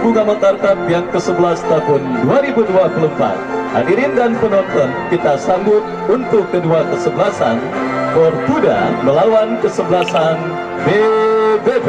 Bunga Mekar Cup yang ke-11 tahun 2024. Hadirin dan penonton, kita sambut untuk kedua kesebelasan Fortuna melawan kesebelasan BBP.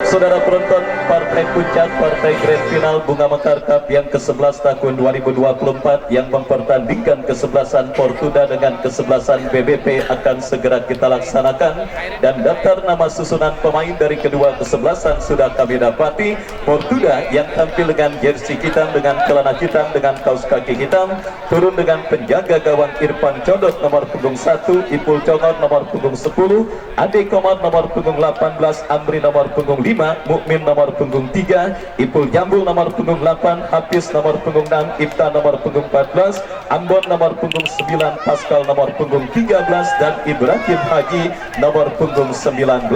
Saudara penonton, partai puncak partai grand final Bunga Mekar Cup yang ke-11 tahun 2024 yang mempertandingkan kesebelasan Fortuna dengan kesebelasan BBP akan segera kita laksanakan, dan daftar nama susunan pemain dari kedua kesebelasan sudah kami dapati. Fortuna yang tampil dengan jersey hitam dengan celana hitam dengan kaos kaki hitam, turun dengan penjaga gawang Irfan Condot nomor punggung 1, Ipul Congot nomor punggung 10, Ade Komar nomor punggung 18, Amri nomor punggung 5, Mukmin nomor punggung 3, Ipul Jambul nomor punggung 8, Hafiz nomor punggung 6, Ifta nomor punggung 14, Ambon nomor punggung 9, Pascal nomor punggung 13, dan Ibrahim Haji nomor punggung 19.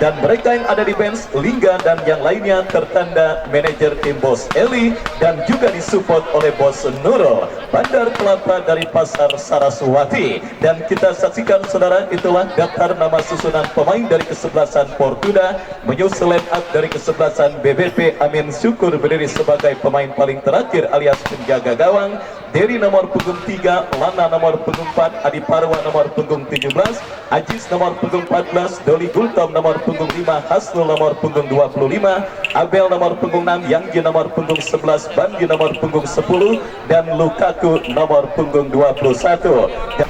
Dan mereka yang ada di bench, Lingga dan yang lainnya tertanda manajer tim Bos Eli dan juga disupport oleh Bos Nurul, Bandar Kelapa dari Pasar Saraswati. Dan kita saksikan saudara, itulah daftar nama susunan pemain dari kesebelasan Fortuna. Menyusul line up dari kesebelasan BBP, Amin Syukur berdiri sebagai pemain paling terakhir alias penjaga gawang, Dery nomor punggung 3, Lana nomor punggung 4, Adi Parwa nomor punggung 17, Ajis nomor punggung 14, Doli Gultom nomor punggung 5, Hasnul nomor punggung 25, Abel nomor punggung 6, Yangji nomor punggung 11, Bandi nomor punggung 10, dan Lukaku nomor punggung 21.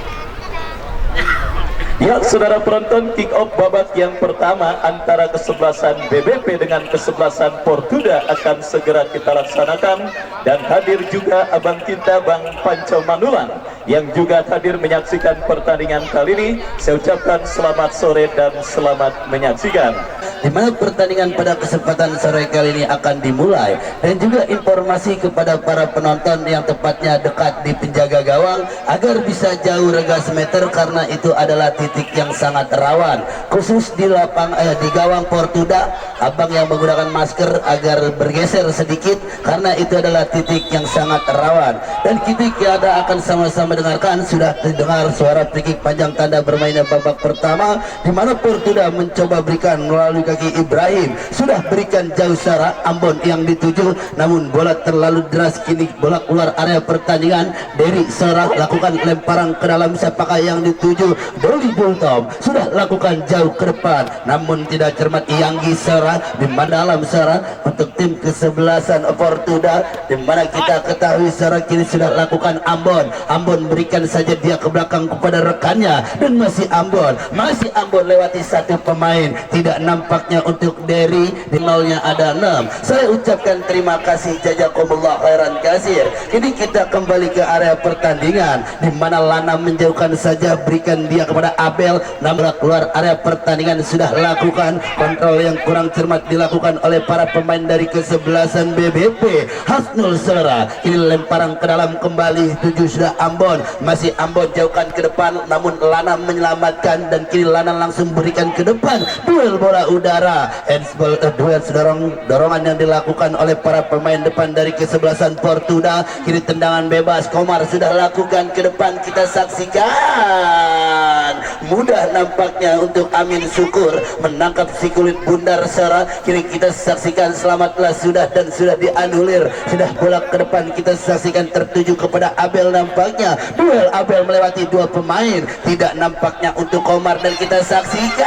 Ya, saudara penonton, kick off babak yang pertama antara kesebelasan BBP dengan kesebelasan Fortuna akan segera kita laksanakan, dan hadir juga abang kita Bang Panco Manulan yang juga hadir menyaksikan pertandingan kali ini. Saya ucapkan selamat sore dan selamat menyaksikan. Di mana pertandingan pada kesempatan sore kali ini akan dimulai, dan juga informasi kepada para penonton yang tepatnya dekat di penjaga gawang agar bisa jauh regas meter, karena itu adalah titik yang sangat rawan, khusus di di gawang Fortuna. Abang yang menggunakan masker agar bergeser sedikit karena itu adalah titik yang sangat rawan. Dan kita akan sama-sama dengarkan, sudah terdengar suara free kick panjang tanda bermainnya babak pertama, di mana Fortuna mencoba berikan melalui kaki Ibrahim, sudah berikan jauh secara Ambon yang dituju, namun bola terlalu deras, kini bola keluar area pertandingan. Dery Serah lakukan lemparan ke dalam, siapakah yang dituju? Doli Bultom sudah lakukan jauh ke depan, namun tidak cermat Yanggi Serah, di mana dalam Serah untuk tim kesebelasan Fortuna, di mana kita ketahui Serah kini sudah lakukan Ambon berikan saja dia ke belakang kepada rekannya, dan masih Ambon lewati satu pemain, tidak nampaknya untuk Dery. Di nolnya ada 6. Saya ucapkan terima kasih, jazakumullah khairan kasir. Ini kita kembali ke area pertandingan, di mana Lana menjauhkan saja, berikan dia kepada Abel, namun keluar area pertandingan. Sudah lakukan kontrol yang kurang cermat dilakukan oleh para pemain dari kesebelasan BBP. Hasnul Serah ini lemparan ke dalam kembali, tujuh sudah Ambon, masih Ambon jauhkan ke depan, namun Lana menyelamatkan, dan kini Lana langsung berikan ke depan. Duel bola udara, duel dorongan yang dilakukan oleh para pemain depan dari kesebelasan Fortuna. Kini tendangan bebas, Komar sudah lakukan ke depan, kita saksikan. Mudah nampaknya untuk Amin Syukur menangkap si kulit bundar Serah. Kini kita saksikan, selamatlah sudah, dan sudah dianulir. Sudah bola ke depan, kita saksikan tertuju kepada Abel. Nampaknya duel Abel melewati dua pemain, tidak nampaknya untuk Komar, dan kita saksikan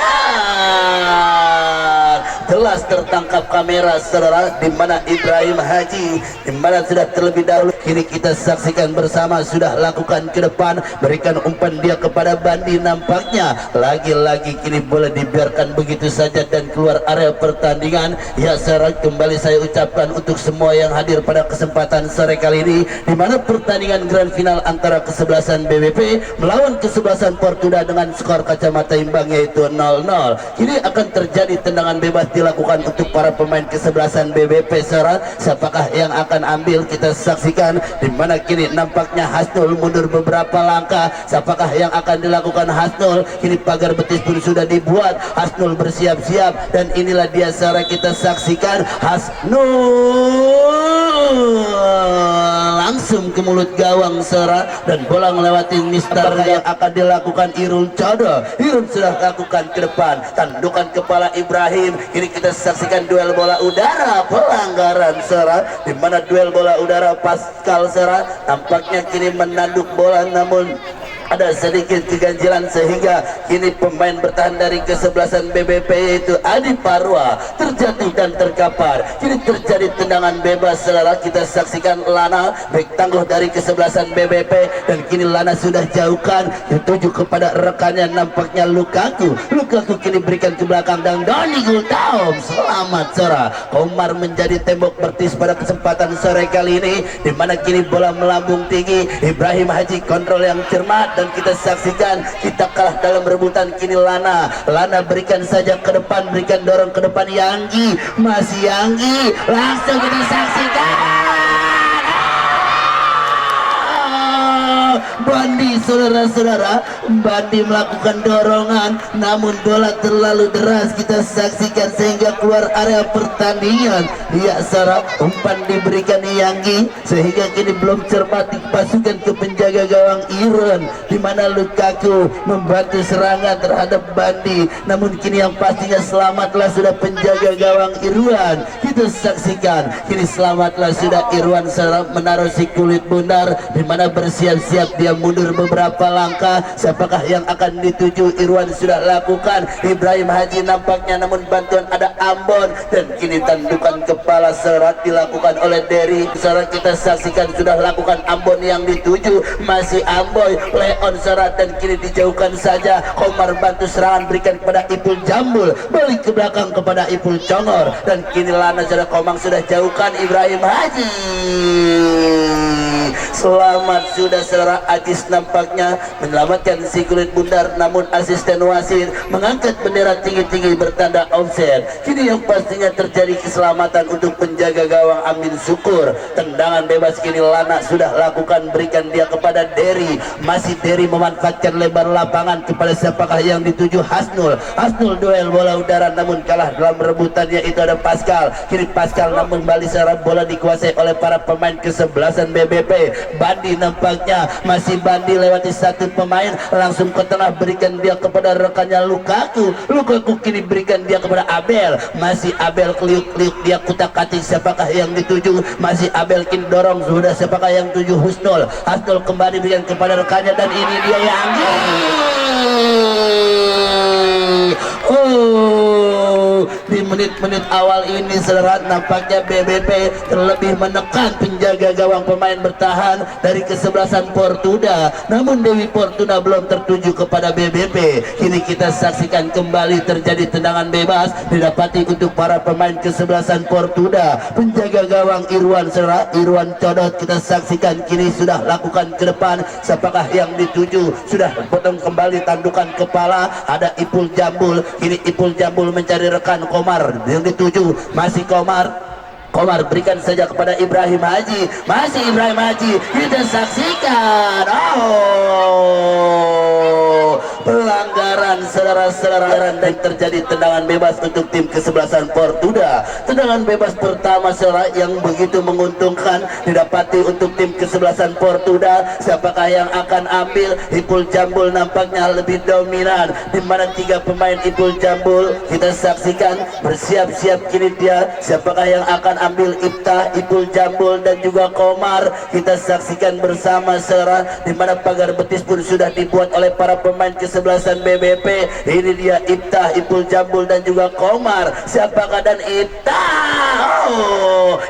jelas tertangkap kamera saudara, di mana Ibrahim Haji, di mana sudah terlebih dahulu. Kini kita saksikan bersama, sudah lakukan ke depan, berikan umpan dia kepada Bandi. Nampaknya lagi-lagi kini boleh dibiarkan begitu saja dan keluar area pertandingan. Ya saudara, kembali saya ucapkan untuk semua yang hadir pada kesempatan sore kali ini, di mana pertandingan grand final antara kesebelasan BBP melawan kesebelasan Fortuna dengan skor kacamata imbang yaitu 0-0. Kini akan terjadi tendangan bebas dilakukan untuk para pemain kesebelasan BBP. Siapakah yang akan ambil, kita saksikan. saksikan di mana kini nampaknya Hasnul mundur beberapa langkah. Siapakah yang akan dilakukan Hasnul? Kini pagar betis pun sudah dibuat, Hasnul bersiap-siap dan inilah dia cara kita saksikan Hasnul langsung ke mulut gawang Sera dan bola melewati Mister yang akan dilakukan Irul Codo. Irul sudah lakukan ke depan, tandukan kepala Ibrahim. Ini kita saksikan duel bola udara pelanggaran Sera, di mana duel bola udara Pascal Sera tampaknya kini menanduk bola namun ada sedikit keganjilan sehingga kini pemain bertahan dari kesebelasan BBP yaitu Adi Parwa terjatuh dan terkapar. Kini terjadi tendangan bebas saudara. Kita saksikan Lana back tangguh dari kesebelasan BBP dan kini Lana sudah jauhkan dituju kepada rekannya nampaknya Lukaku. Lukaku kini berikan ke belakang dan Doni Gultaum selamat saudara. Komar menjadi tembok bertis pada kesempatan sore kali ini di mana kini bola melambung tinggi. Ibrahim Haji kontrol yang cermat dan kita saksikan kita kalah dalam rebutan. Kini Lana berikan saja ke depan, berikan dorong ke depan. Yanggi masih Yanggi, langsung kita saksikan Bandi saudara-saudara. Bandi melakukan dorongan namun bola terlalu deras kita saksikan sehingga keluar area pertandingan. Ya Sarah, umpan diberikan Yanggi sehingga kini belum cermat dipasukan ke penjaga gawang Iron di mana Lukaku membantu serangan terhadap Bandi namun kini yang pastinya selamatlah sudah penjaga gawang Irwan. Kita saksikan kini selamatlah sudah Irwan Sarah menaruh si kulit bundar di mana bersiap-siap dia mundur beberapa langkah. Siapakah yang akan dituju? Irwan sudah lakukan. Ibrahim Haji nampaknya namun bantuan ada Ambon dan kini tandukan kepala serat dilakukan oleh Derry. Serat kita saksikan sudah lakukan Ambon yang dituju masih Amboy Leon serat dan kini dijauhkan saja. Komar bantu serangan berikan kepada Ipul Jambul, balik ke belakang kepada Ipul Congor dan kini Lana sudah Komang sudah jauhkan Ibrahim Haji. Selamat sudah secara Ajis nampaknya menyelamatkan si kulit bundar namun asisten wasit mengangkat bendera tinggi-tinggi bertanda offset. Kini yang pastinya terjadi keselamatan untuk penjaga gawang Amin Syukur. Tendangan bebas kini Lana sudah lakukan berikan dia kepada Derry. Masih Derry memanfaatkan lebar lapangan kepada siapakah yang dituju? Hasnul. Hasnul duel bola udara namun kalah dalam rebutannya itu ada Pascal. Kini Pascal namun kembali secara bola dikuasai oleh para pemain kesebelasan BBP. Bandi nampaknya masih Bandi lewati satu pemain langsung ke tengah berikan dia kepada rekannya Lukaku. Lukaku kini berikan dia kepada Abel. Masih Abel keliuk-keliuk dia kutak-katik siapakah yang dituju? Masih Abel kini dorong sudah siapakah yang tuju? Husnul. Hasnul kembali berikan kepada rekannya dan ini dia yang di menit-menit awal ini saudara nampaknya BBP terlebih menekan penjaga gawang pemain bertahan dari kesebelasan Portuda namun Dewi Portuda belum tertuju kepada BBP. Kini kita saksikan kembali terjadi tendangan bebas didapati untuk para pemain kesebelasan Portuda. Penjaga gawang Irwan saudara Irwan Codot kita saksikan kini sudah lakukan ke depan. Siapakah yang dituju? Sudah potong kembali tandukan kepala ada Ipul Jambul. Kini Ipul Jambul mencari rekan Komar yang dituju masih Komar berikan saja kepada Ibrahim Haji. Masih Ibrahim Haji kita saksikan pelanggaran saudara-saudara dan terjadi tendangan bebas untuk tim kesebelasan Portuda. Tendangan bebas pertama saudara yang begitu menguntungkan didapati untuk tim kesebelasan Portuda. Siapakah yang akan ambil? Ipul Jambul nampaknya lebih dominan di mana tiga pemain Ipul Jambul kita saksikan bersiap-siap kini dia. Siapakah yang akan ambil? Iftah, Ipul Jambul dan juga Komar. Kita saksikan bersama saudara di mana pagar betis pun sudah dibuat oleh para pemain kesebelasan BBP. Ini dia Iftah, Ipul Jambul dan juga Komar. Siapakah dan Iftah?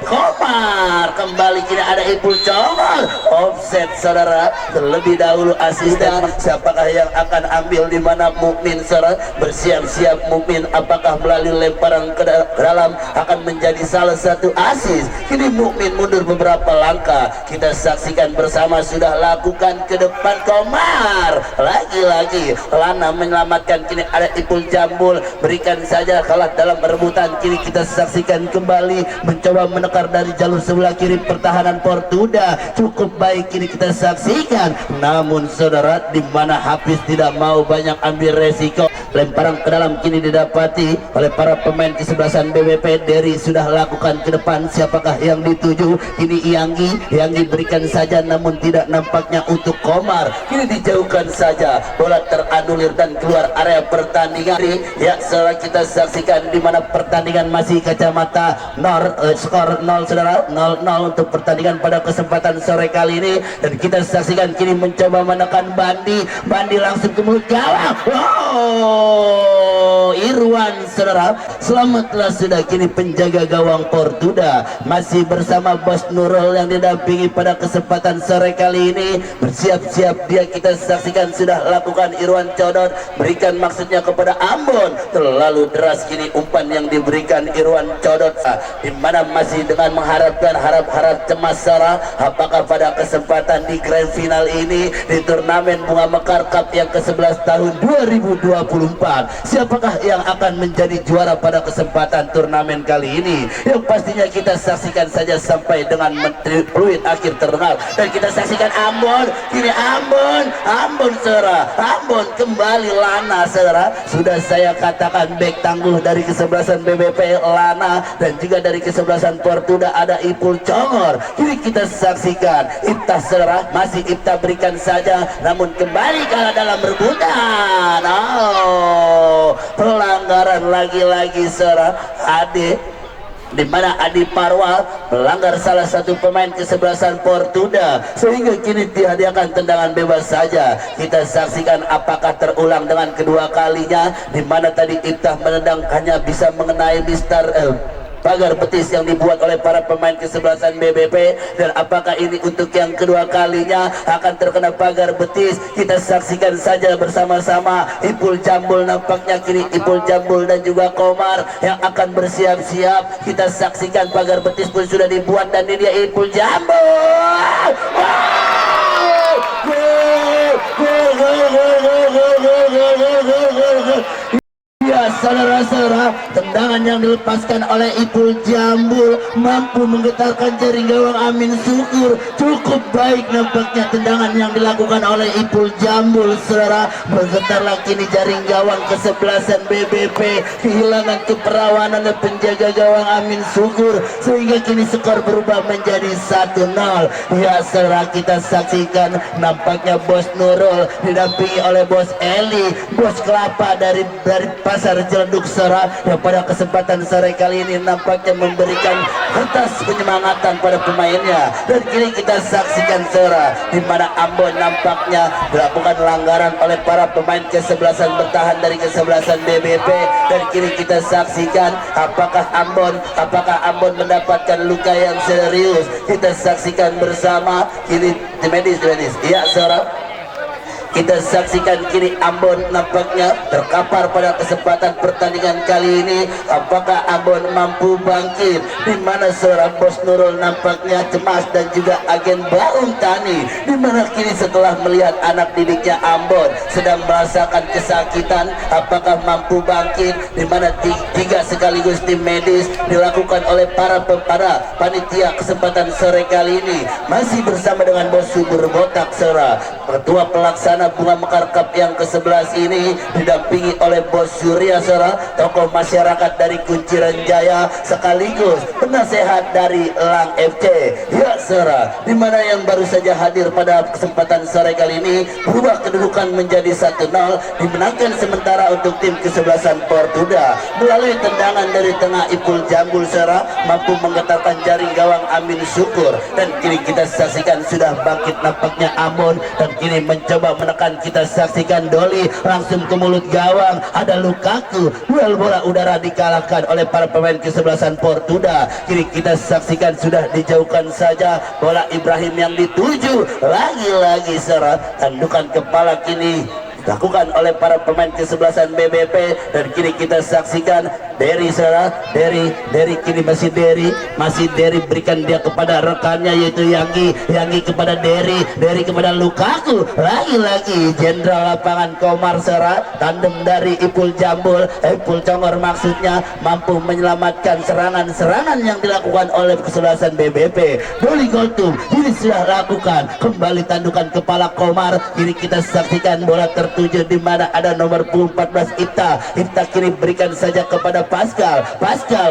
Komar kembali kini ada Ipul Congor. Offset saudara. Terlebih dahulu asisten. Siapakah yang akan ambil di mana Mukmin saudara? Bersiap-siap Mukmin apakah melalui lemparan ke dalam akan menjadi salah satu asis. Kini Mukmin mundur beberapa langkah. Kita saksikan bersama sudah lakukan ke depan Komar. Lagi-lagi Lana menyelamatkan kini ada Ipul Jambul berikan saja kalah dalam rebutan. Kini kita saksikan kembali kembali mencoba menekar dari jalur sebelah kiri pertahanan Portuda cukup baik kini kita saksikan, namun saudara di mana Hafiz tidak mau banyak ambil resiko, lemparan ke dalam kini didapati oleh para pemain kesebelasan BBP. Derry sudah lakukan ke depan, siapakah yang dituju kini? Yanggi berikan saja namun tidak nampaknya untuk Komar, kini dijauhkan saja, bola teranulir dan keluar area pertandingan. Ya saudara kita saksikan di mana pertandingan masih kacamata skor 0 saudara, 0-0 untuk pertandingan pada kesempatan sore kali ini. Dan kita saksikan kini mencoba menekan Bandi langsung ke mulut gawang. Irwan saudara, selamatlah sudah kini penjaga gawang Portuda masih bersama Bos Nurul yang didampingi pada kesempatan sore kali ini. Bersiap-siap dia kita saksikan sudah lakukan Irwan Codot, berikan maksudnya kepada Ambon, terlalu deras kini umpan yang diberikan Irwan Codot, di mana masih dengan mengharapkan harap cemas Sarah, apakah pada kesempatan di grand final ini di turnamen Bunga Mekar Cup yang ke-11 tahun 2024 siapakah yang akan menjadi juara pada kesempatan turnamen kali ini. Yang pastinya kita saksikan saja sampai dengan peluit akhir terdengar, dan kita saksikan Ambon kini Ambon saudara, Ambon kembali Lana saudara, sudah saya katakan back tangguh dari kesebelasan BBP Lana, dan juga dari kesebelasan Portuda ada Ipul Congor. Kini kita saksikan Ipta saudara, masih Ipta berikan saja namun kembali kalah dalam rebutan. Pelanggaran lagi-lagi saudara, di mana Adi Parwal melanggar salah satu pemain kesebelasan Portuda sehingga kini dihadiahkan tendangan bebas saja. Kita saksikan apakah terulang dengan kedua kalinya, di mana tadi Iftah menendang hanya bisa mengenai pagar betis yang dibuat oleh para pemain kesebelasan BBP, dan apakah ini untuk yang kedua kalinya akan terkena pagar betis. Kita saksikan saja bersama-sama. Ipul Jambul nampaknya kini Ipul Jambul dan juga Komar yang akan bersiap-siap. Kita saksikan pagar betis pun sudah dibuat dan ini dia Ipul Jambul. Ya saudara-saudara, tendangan yang dilepaskan oleh Ipul Jambul mampu menggetarkan jaring gawang Amin Syukur. Cukup baik nampaknya tendangan yang dilakukan oleh Ipul Jambul saudara, bergetarlah kini jaring gawang kesebelasan BBP, kehilangan keperawanan dan penjaga gawang Amin Syukur sehingga kini skor berubah menjadi 1-0. Ya saudara, kita saksikan nampaknya Bos Nurul didampingi oleh Bos Eli, Bos Kelapa dari Pasar Ciledug saudara, yang pada kesempatan sore kali ini nampaknya memberikan kertas penyemangatan pada pemainnya. Dan kini kita saksikan saudara, di mana Ambon nampaknya dilakukan pelanggaran oleh para pemain kesebelasan bertahan dari kesebelasan BBP, dan kini kita saksikan apakah Ambon mendapatkan luka yang serius. Kita saksikan bersama kini medis. Iya saudara, kita saksikan kini Ambon nampaknya terkapar pada kesempatan pertandingan kali ini. Apakah Ambon mampu bangkit? Di mana seorang Bos Nurul nampaknya cemas dan juga agen Baum Tani, di mana kini setelah melihat anak didiknya Ambon sedang merasakan kesakitan, apakah mampu bangkit? Di mana tiga sekaligus tim medis dilakukan oleh para panitia kesempatan sore kali ini masih bersama dengan Bos Subur Botak Sera, ketua pelaksana Bunga Mekar Cup yang ke-11 ini, didampingi oleh Bos Surya Sera, tokoh masyarakat dari Kunciran Jaya sekaligus penasehat dari Elang FC. Ya Sera, dimana yang baru saja hadir pada kesempatan sore kali ini berubah kedudukan menjadi 1-0, dimenangkan sementara untuk tim kesebelasan Portuda melalui tendangan dari tengah Ipul Jambul Sera, mampu menggetarkan jaring gawang Amin Syukur. Dan kini kita saksikan sudah bangkit nampaknya Ambon, dan kini mencoba menekan. Kita saksikan Doli langsung ke mulut gawang, ada Lukaku, duel bola udara dikalahkan oleh para pemain kesebelasan Portuda. Kini kita saksikan sudah dijauhkan saja bola Ibrahim yang dituju lagi-lagi serat, tandukan kepala kini dilakukan oleh para pemain kesebelasan BBP, dan kini kita saksikan Derry Derry kini masih Derry berikan dia kepada rekannya yaitu Yanggi kepada Derry kepada Lukaku, lagi-lagi jenderal lapangan Komar Sera, tandem dari Ipul Congor maksudnya, mampu menyelamatkan serangan yang dilakukan oleh kesebelasan BBP. Doli Goltum ini sudah lakukan kembali tandukan kepala Komar. Kini kita saksikan bola tertuju di mana ada nomor 14 Ipta kini berikan saja kepada Pascal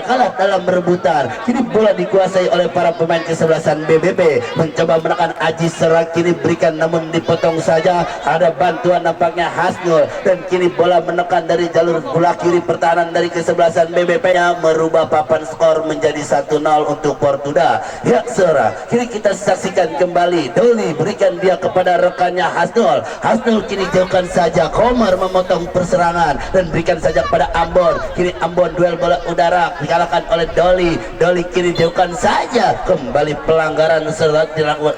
kalah dalam rebutan. Kini bola dikuasai oleh para pemain kesebelasan BBP, mencoba menekan Aji Serak, kini berikan namun dipotong saja. Ada bantuan nampaknya Hasnul, dan kini bola menekan dari jalur bola kiri pertahanan dari kesebelasan BBP nya merubah papan skor menjadi 1-0 untuk Portuda. Ya Serak, kini kita saksikan kembali Doli berikan dia kepada rekannya Hasnul kini jauhkan saja. Komar memotong perserangan dan berikan saja kepada Ambon. Kini Ambon duel bola udara dikalahkan oleh Doli kini jauhkan saja. Kembali pelanggaran selat dilakukan.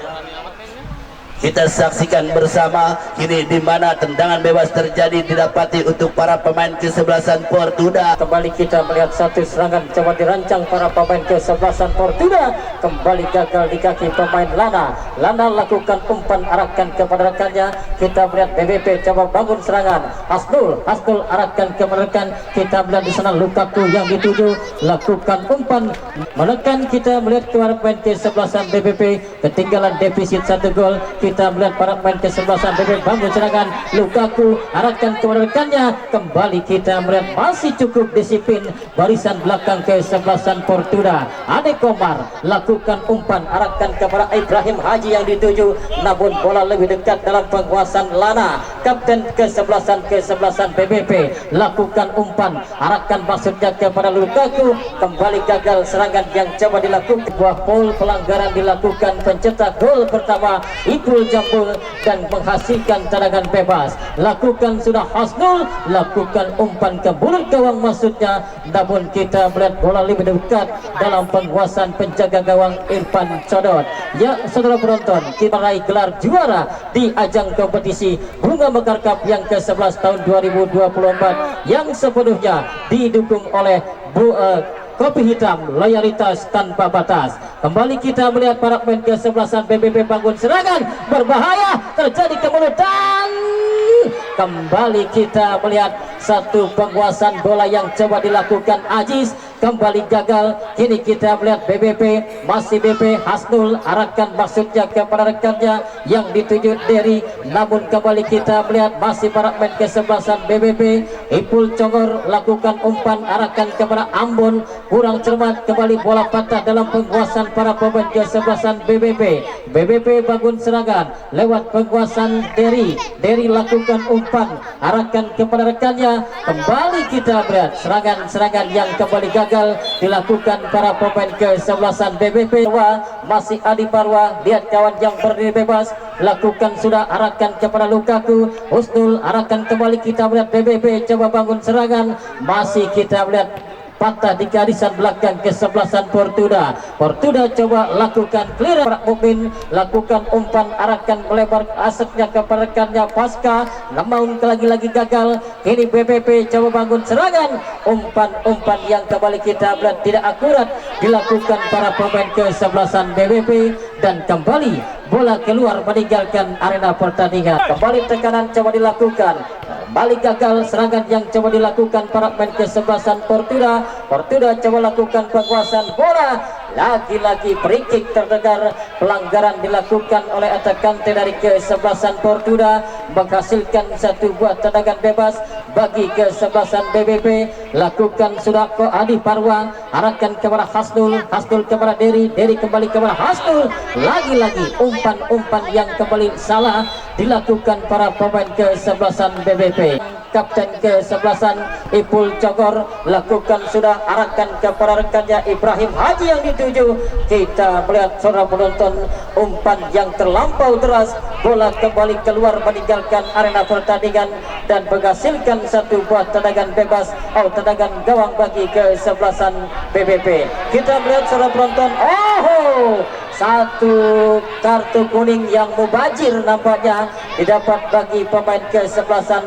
Kita saksikan bersama kini di mana tendangan bebas terjadi didapati untuk para pemain kesebelasan Portuda. Kembali kita melihat satu serangan coba dirancang para pemain kesebelasan Portuda, kembali gagal di kaki pemain Lana lakukan umpan arahkan kepada rekannya. Kita melihat BBP coba bangun serangan. Hasnul arahkan ke rekan. Kita melihat di sana Lukaku yang dituju lakukan umpan menekan. Kita melihat para pemain kesebelasan BBP ketinggalan defisit 1 gol. Kita melihat para pemain kesebelasan BBP bangun serangan. Lukaku arahkan kepada rekannya. Kembali kita melihat masih cukup disiplin barisan belakang kesebelasan Portuda. Ade Komar lakukan umpan arahkan kepada Ibrahim Haji yang dituju, namun bola lebih dekat dalam penguasaan Lana. Kapten kesebelasan BBP lakukan umpan arahkan maksudnya kepada Lukaku, kembali gagal serangan yang coba dilakukan. Sebuah foul pelanggaran dilakukan, pencetak gol pertama Ipul Jambul dan menghasilkan tendangan bebas. Lakukan sudah Hasnul, lakukan umpan ke mulut gawang maksudnya, namun kita melihat bola lebih dekat dalam penguasaan penjaga gawang Irfan Codot. Ya saudara penonton, kita meraih gelar juara di ajang kompetisi Bunga Mekar Cup yang ke-11 tahun 2024 yang sepenuhnya didukung oleh Kopi Hitam, loyalitas tanpa batas. Kembali kita melihat para pemain kesebelasan BBP bangun serangan berbahaya, terjadi kemudian kembali kita melihat satu penguasaan bola yang coba dilakukan Aziz, kembali gagal. Kini kita melihat BBP masih BBP. Hasnul arahkan maksudnya kepada rekannya yang dituju Derry, namun kembali kita melihat masih para pemain kesebelasan BBP. Ipul Congor lakukan umpan arahkan kepada Ambon, kurang cermat, kembali bola patah dalam penguasaan para pemain kesebelasan BBP. BBP bangun serangan lewat penguasaan Derry lakukan umpan arahkan kepada rekannya. Kembali kita melihat serangan yang kembali gagal dilakukan para pemain kesebelasan BBP. Masih Adi Parwa, lihat kawan yang berdiri bebas, lakukan sudah arahkan kepada Lukaku. Husnul arahkan kembali, kita melihat BBP coba bangun serangan, masih kita melihat patah di garisan belakang kesebelasan Portuda coba lakukan clear. Mukmin lakukan umpan arahkan melebar asetnya kepada rekannya Pasca, namun lagi-lagi gagal. Ini BBP coba bangun serangan, umpan yang kembali kita melihat tidak akurat dilakukan para pemain kesebelasan BBP, dan kembali bola keluar meninggalkan arena pertandingan. Kembali tekanan coba dilakukan, balik gagal serangan yang coba dilakukan para pemain kesebelasan Portuda coba lakukan penguasaan bola. Lagi-lagi free kick terdengar, pelanggaran dilakukan oleh atakante dari kesebelasan Portuda, menghasilkan satu buah tendangan bebas bagi kesebelasan BBP. Lakukan sudah ke Adi Parwa, arahkan kepada Hasnul kepada Derry kembali kepada Hasnul. Lagi-lagi umpan yang kembali salah dilakukan para pemain kesebelasan BBP. Kapten kesebelasan Ipul Congor lakukan sudah arahkan kepada rekannya Ibrahim Haji yang dituju. Kita melihat saudara penonton, umpan yang terlampau deras, bola kembali keluar meninggalkan arena pertandingan dan menghasilkan satu buah tendangan bebas atau tendangan gawang bagi kesebelasan BBP. Kita melihat saudara penonton, satu kartu kuning yang mubazir nampaknya didapat bagi pemain kesebelasan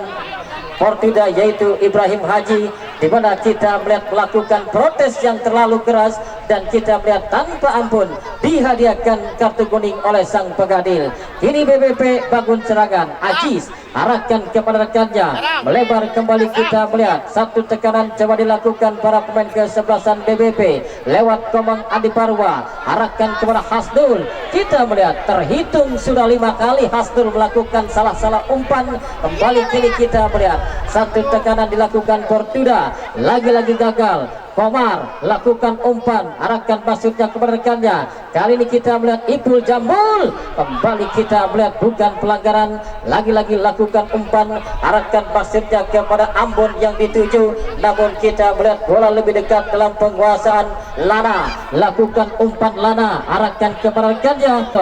Fortuna yaitu Ibrahim Haji, di mana kita melihat melakukan protes yang terlalu keras dan kita melihat tanpa ampun dihadiahkan kartu kuning oleh sang pegadil. Kini BBP bangun serangan, Ajis arahkan kepada rekannya, melebar kembali. Kita melihat satu tekanan coba dilakukan para pemain kesebelasan BBP lewat Komang Adi Parwa, arahkan kepada Hasnul. Kita melihat terhitung sudah 5 kali Hasnul melakukan salah-salah umpan. Kembali kini kita melihat satu tekanan dilakukan Fortuna, lagi-lagi gagal. Komar lakukan umpan, arahkan maksudnya kepada rekannya. Kali ini kita melihat Ipul Jambul, kembali kita melihat bukan pelanggaran, lagi-lagi lakukan umpan, arahkan maksudnya kepada Ambon yang dituju. Namun kita melihat bola lebih dekat dalam penguasaan Lana, lakukan umpan Lana, arahkan kepada rekannya.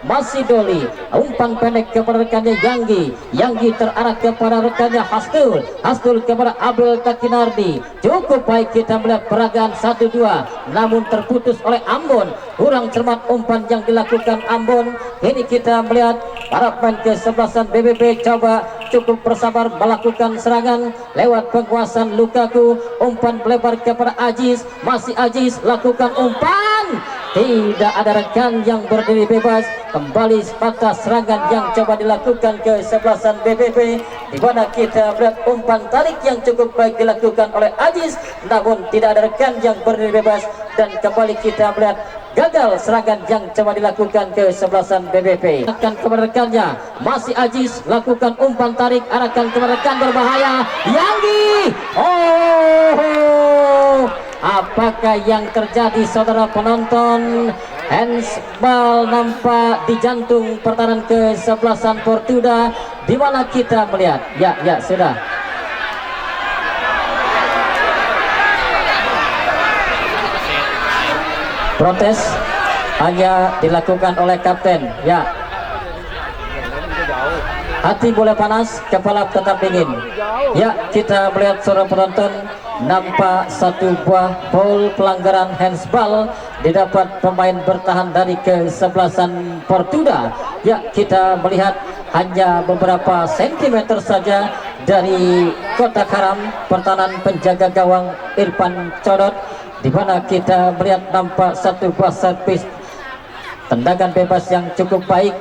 Masih Doli, umpan pendek kepada rekannya Yanggi terarah kepada rekannya Hasnul kepada Abel Takinardi. Cukup baik kita melihat peragaan 1-2, namun terputus oleh Ambon. Kurang cermat umpan yang dilakukan Ambon. Ini kita melihat para pemain kesebelasan BBP coba cukup bersabar melakukan serangan lewat penguasaan Lukaku. Umpan melebar kepada Ajis, masih Ajis lakukan umpan. Tidak ada rekan yang berdiri bebas. Kembali sepatah serangan yang coba dilakukan kesebelasan BBP, di mana kita melihat umpan tarik yang cukup baik dilakukan oleh Ajis, namun tidak ada rekan yang berdiri bebas. Dan kembali kita melihat gagal serangan yang coba dilakukan kesebelasan BBP. Akan kepada rekannya, masih Ajis lakukan umpan tarik, arahkan kepada rekan berbahaya Yanggi. Apakah yang terjadi saudara penonton? Handsball nampak di jantung pertahanan kesebelasan Fortuna, di mana kita melihat ya sudah protes hanya dilakukan oleh kapten. Ya, hati boleh panas, kepala tetap dingin. Ya, kita melihat saudara penonton, nampak satu buah foul pelanggaran handsball didapat pemain bertahan dari kesebelasan Fortuna. Ya, kita melihat hanya beberapa sentimeter saja dari kotak haram pertahanan penjaga gawang Irfan Codot, di mana kita melihat nampak satu buah servis tendangan bebas yang cukup baik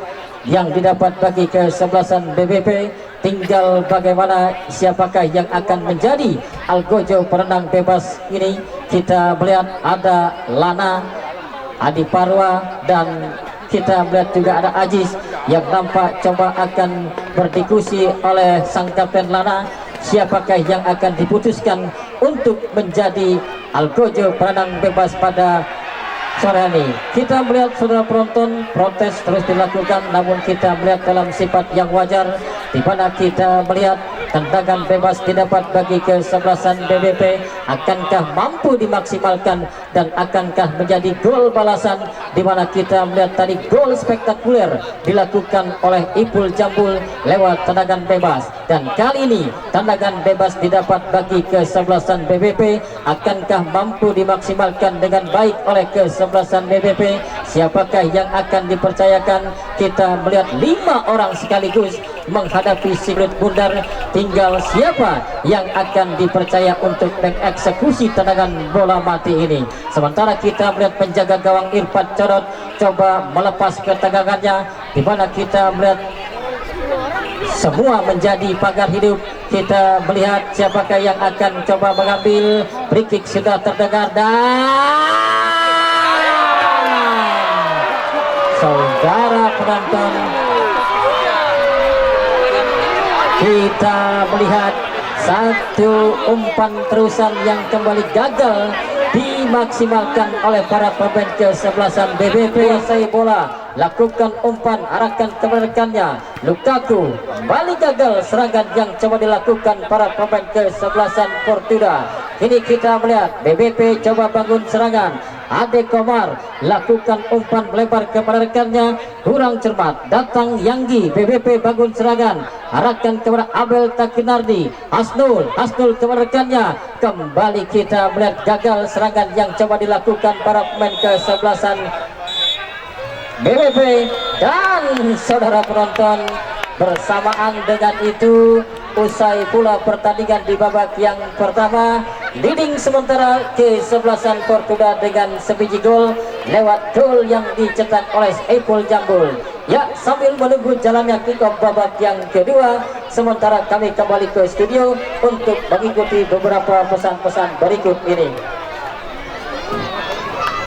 yang didapat bagi kesebelasan BBP. Tinggal bagaimana siapakah yang akan menjadi algojo perenang bebas ini. Kita melihat ada Lana, Adi Parwa, dan kita melihat juga ada Ajis yang nampak coba akan berdiskusi oleh sang kapten Lana. Siapakah yang akan diputuskan untuk menjadi algojo perenang bebas pada sore ini. Kita melihat saudara penonton, protes terus dilakukan, namun kita melihat dalam sifat yang wajar, di mana kita melihat tendangan bebas didapat bagi kesebelasan BBP. Akankah mampu dimaksimalkan dan akankah menjadi gol balasan, di mana kita melihat tadi gol spektakuler dilakukan oleh Ipul Jambul lewat tendangan bebas, dan kali ini tendangan bebas didapat bagi kesebelasan BBP. Akankah mampu dimaksimalkan dengan baik oleh kesebelasan BBP? Siapakah yang akan dipercayakan? Kita melihat 5 orang sekaligus menghadapi si Kulit Bundar. Tinggal siapa yang akan dipercaya untuk mengeksekusi tendangan bola mati ini. Sementara kita melihat penjaga gawang Irfan Codot coba melepas ketegangannya, di mana kita melihat semua menjadi pagar hidup. Kita melihat siapakah yang akan coba mengambil. Free kick sudah terdengar dan saudara penonton, kita melihat satu umpan terusan yang kembali gagal dimaksimalkan oleh para pemain kesebelasan BBP. Kuasai bola, lakukan umpan, arahkan kepada rekannya. Lukaku kembali gagal serangan yang coba dilakukan para pemain kesebelasan Fortuna. Kini kita melihat BBP coba bangun serangan. Ade Komar lakukan umpan melebar kepada rekannya, kurang cermat. Datang Yanggi, BBP bangun serangan, arahkan kepada Abel Takinardi. Hasnul kepada rekannya. Kembali kita melihat gagal serangan yang coba dilakukan para pemain kesebelasan BBP. Dan saudara penonton, bersamaan dengan itu usai pula pertandingan di babak yang pertama, leading sementara kesebelasan Portugal dengan sebiji gol lewat gol yang dicetak oleh Epul Jambul. Ya, sambil menunggu jalannya kick-off babak yang kedua, sementara kami kembali ke studio untuk mengikuti beberapa pesan-pesan berikut ini.